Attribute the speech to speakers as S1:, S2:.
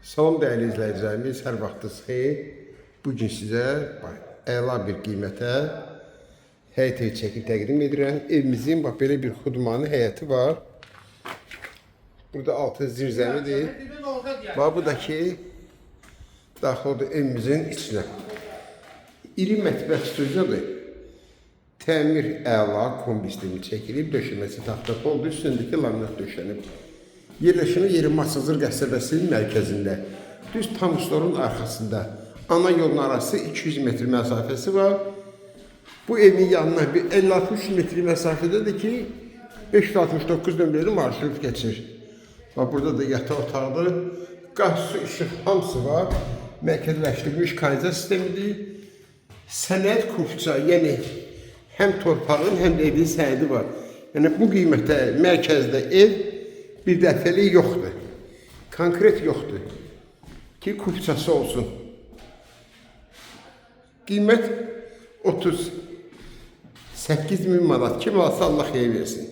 S1: Salam dəyərli izləyicilərimiz, hər vaxtınız xeyir. Bugün sizə əla bir qiymətə həyət evi çəkib təqdim edirəm. Evimizin belə bir xudmanı həyəti var. Burada altı zirzəmidir. Bu da ki, daxil oldu evimizin içinə. İri mətbəx stüdiyadır. Təmir əla kombi sistemi çəkilib, döşəməsi taxta poldur, üstündəki laminat döşənib. Yerləşmə yeri Masazır qəsəbəsinin mərkəzində, düz Tamustorun arxasında. Ana yolun arası 200 metr məsafəsi var. Bu evin yanına bir 50-60 metr məsafədədir ki, 569 nömrəli marşrut keçir. Burada da yataq otaqdır, qaz, su, işıq hamısı var. Mərkəzləşdirilmiş kanalizasiya sistemidir. Sənəd kufça, yəni həm torpağın, həm də evin sənədi var. Yəni bu qiymətə mərkəzdə ev bir dəfəlik yoxdur. Konkret yoxdur ki, kufçası olsun. Qiymət 38.000 manat. Kim alsa Allah xeyir versin.